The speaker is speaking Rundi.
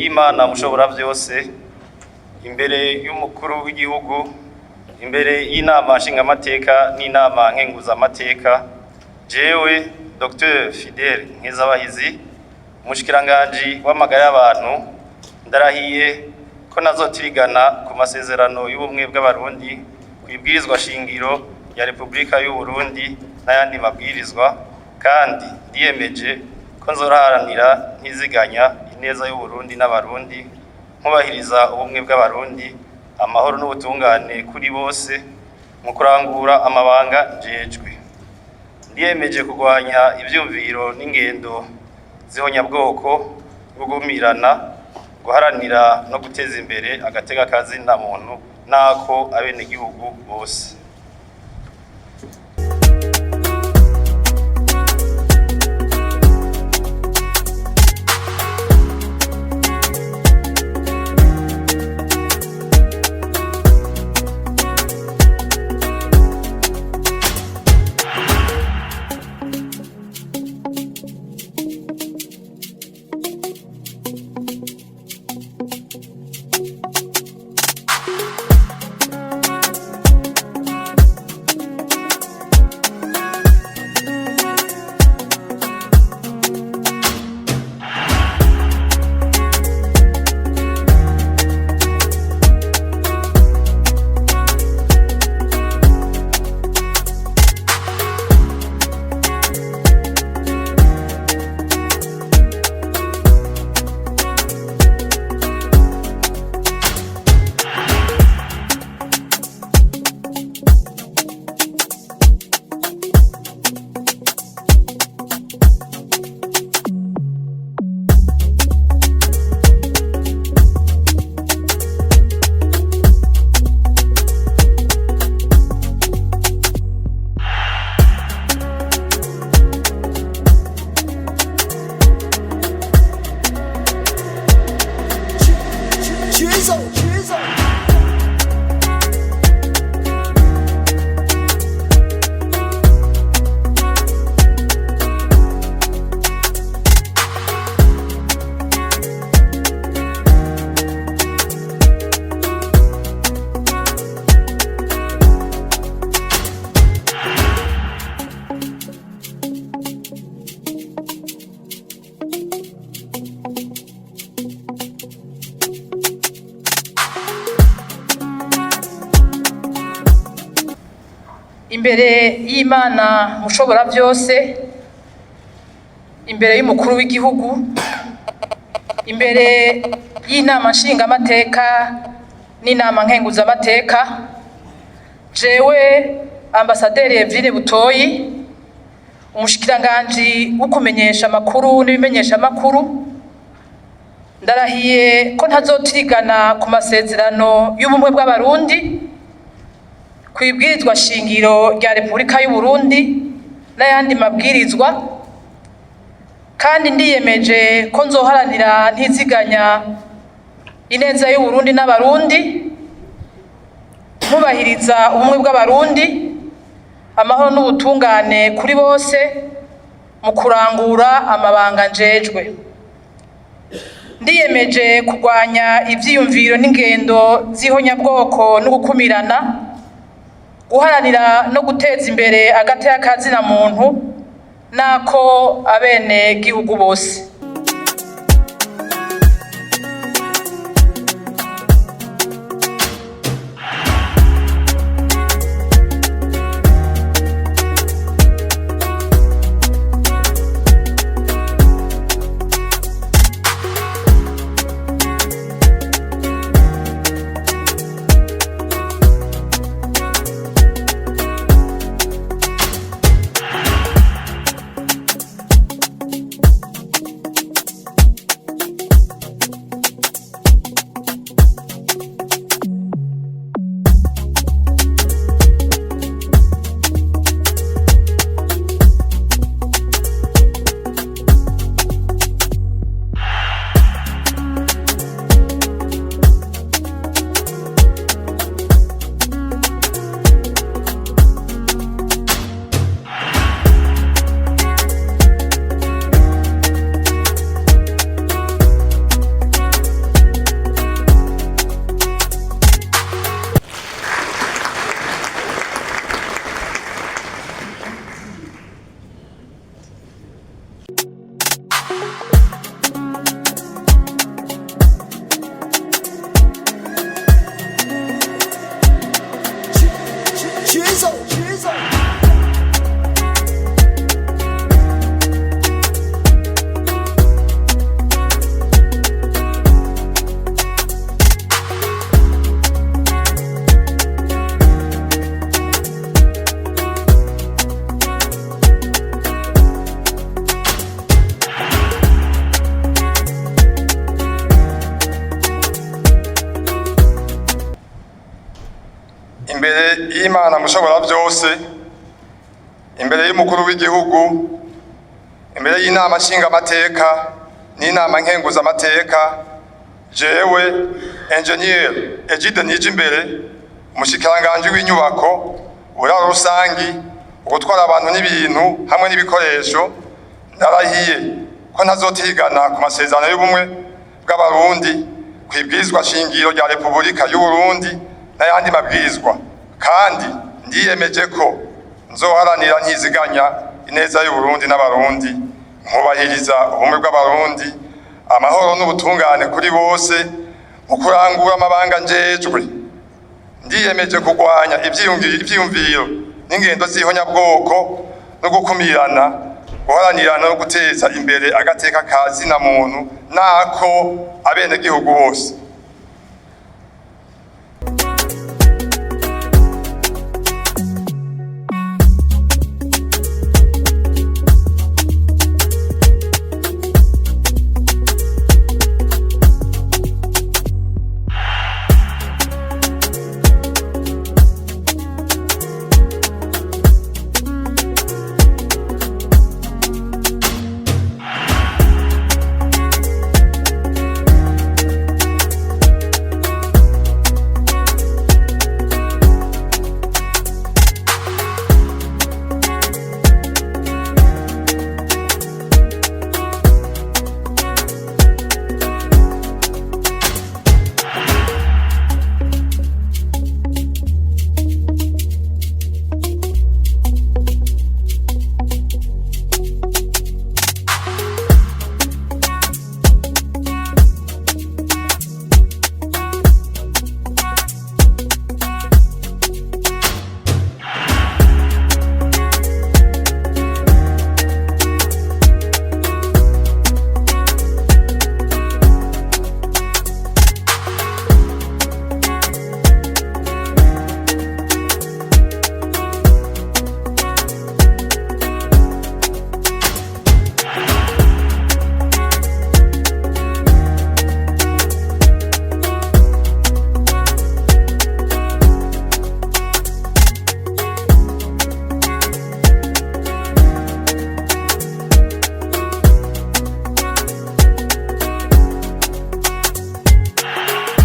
y'Imana mushobora byose, imbere y'umukuru w'igihugu, imbere y'inama nshingamateka n'inama nkenguzamateka, jewe Dr Fidele NKEZABAHIZI, Umushikiranganji w'amagara y'abantu, ndarahiye ko nazotirigana ku masezerano y'ubumwe bw'abarundi, kwibwirizwa shingiro ya Republika y'u Burundi n'ayandi mabwirizwa, kandi ndiyemeje ko nzoraharanira ntiziganya ineza y'u Burundi n'abarundi, nkubahiriza ubumwe bw'abarundi, amahoro n'ubutungane kuri bose mu kurangura amabanga njejwe. Ndiyemeje kurwanya ivyumviro n'ingendo zihonyabwoko, gugumirana, guharanira no guteza imbere agateka kazina muntu nako abenegihugu bose. Imbere y'Imana mushobora byose, imbere y'umukuru w'igihugu, imbere y'inama nshingamateka n'inama nkenguzamateka, jewe ambasaderi Evelyne BUTOYI, Umushikiranganji wo kumenyesha amakuru n'ibimenyesha amakuru, ndarahiye ko ntazotirigana ku masezerano y'ubumwe bw'abarundi, kwibwirizwa shingiro rya Republika y'u Burundi n'ayandi mabwirizwa, kandi ndiyemeje ko nzoharanira ntiziganya ineza y'u Burundi n'abarundi, nkubahiriza ubumwe bw'abarundi, amahoro n'ubutungane kuri bose mu kurangura amabanga njejwe. Ndiyemeje kurwanya ivyiyumviro n'ingendo zihonyabwoko no gukumirana, guharanira no guteza imbere agateka kazina muntu nako abene gihugu bose. imbere y'Imana mushobora byose, imbere y'umukuru w'igihugu, imbere y'inama nshingamateka n'inama nkenguzamateka, jewe Ir Egide NIJIMBERE, Umushikiranganji w'inyubako, uburaro rusangi, ugutwara abantu n'ibintu hamwe n'ibikoresho, ndarahiye ko ntazotigana ku masezerano y'ubumwe bw'abarundi, kwibwirizwa shingiro rya Repubulika y'u Burundi n'ayandi mabwirizwa, kandi ndiyemeje ko nzoharanira ntiziganya ineza y'u Burundi n'abarundi, nkubahiriza ubumwe bw'abarundi, amahoro n'ubutungane kuri bose, mu kurangura amabanga njejwe. Ndiyemeje kurwanya ivyiyumviro n'ingendo z'ihonyabwoko no gukumirana, guharanira no guteza imbere agateka ka zina muntu nako abenegihugu bose.